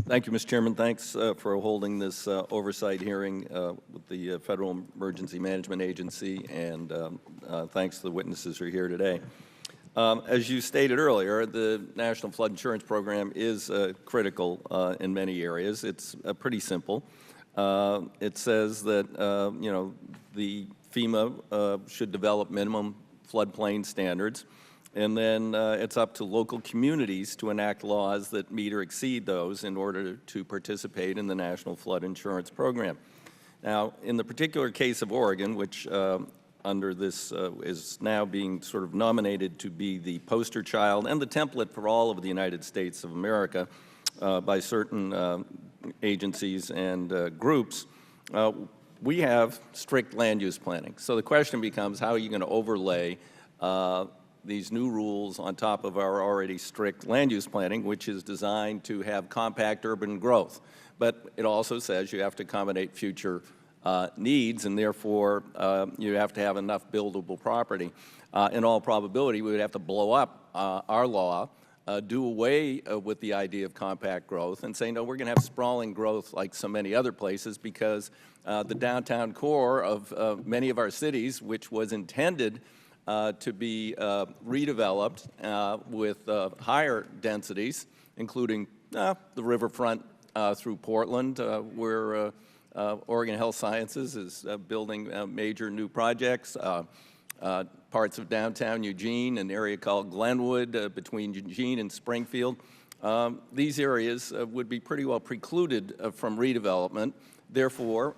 Thank you, Mr. Chairman. Thanks for holding this oversight hearing with the Federal Emergency Management Agency, and thanks to the witnesses who are here today. As you stated earlier, the National Flood Insurance Program is critical in many areas. It's pretty simple. It says that, the FEMA should develop minimum floodplain standards, and then it's up to local communities to enact laws that meet or exceed those in order to participate in the National Flood Insurance Program. Now, in the particular case of Oregon, which under this is now being sort of nominated to be the poster child and the template for all of the United States of America by certain agencies and groups, we have strict land use planning. So the question becomes, how are you going to overlay these new rules on top of our already strict land use planning, which is designed to have compact urban growth? But it also says you have to accommodate future needs, and therefore you have to have enough buildable property. In all probability, we would have to blow up our law, do away with the idea of compact growth, and say, no, we're going to have sprawling growth like so many other places, because the downtown core of many of our cities, which was intended to be redeveloped with higher densities, including the riverfront through Portland, where Oregon Health Sciences is building major new projects, parts of downtown Eugene, an area called Glenwood between Eugene and Springfield. These areas would be pretty well precluded from redevelopment. Therefore,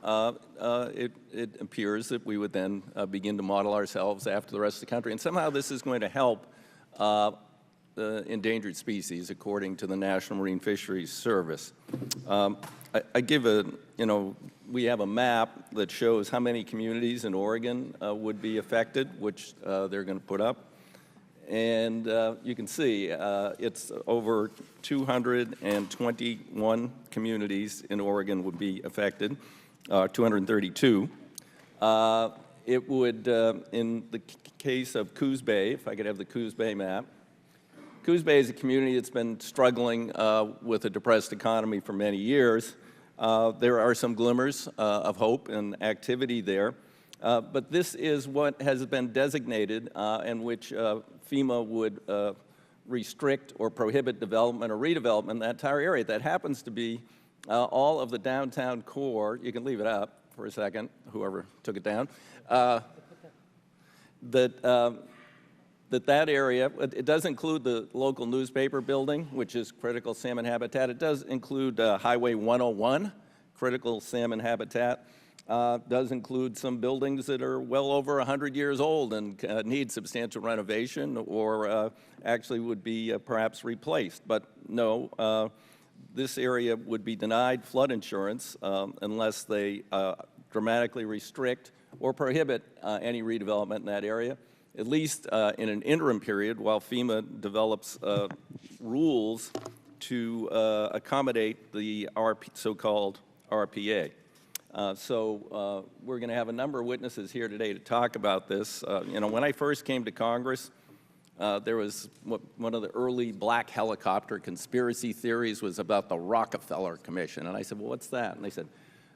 it appears that we would then begin to model ourselves after the rest of the country. And somehow this is going to help the endangered species, according to the National Marine Fisheries Service. I give a, we have a map that shows how many communities in Oregon would be affected, which they're going to put up. And you can see it's over 221 communities in Oregon would be affected, 232. It would, in the case of Coos Bay, if I could have the Coos Bay map, Coos Bay is a community that's been struggling with a depressed economy for many years. There are some glimmers of hope and activity there. But this is what has been designated in which FEMA would restrict or prohibit development or redevelopment in that entire area. That happens to be all of the downtown core. You can leave it up for a second, whoever took it down. That area, it does include the local newspaper building, which is critical salmon habitat. It does include Highway 101, critical salmon habitat. Does include some buildings that are well over 100 years old and need substantial renovation, or actually would be perhaps replaced. But no, this area would be denied flood insurance unless they dramatically restrict or prohibit any redevelopment in that area, at least in an interim period while FEMA develops rules to accommodate the so-called RPA. So we're going to have a number of witnesses here today to talk about this. When I first came to Congress, there was one of the early black helicopter conspiracy theories was about the Rockefeller Commission. And I said, well, what's that? And they said,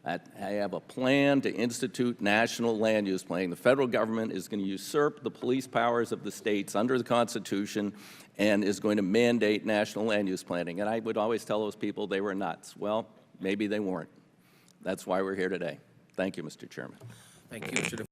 I have a plan to institute national land use planning. The federal government is going to usurp the police powers of the states under the Constitution and is going to mandate national land use planning. And I would always tell those people they were nuts. Well, maybe they weren't. That's why we're here today. Thank you, Mr. Chairman. Thank you, Mr.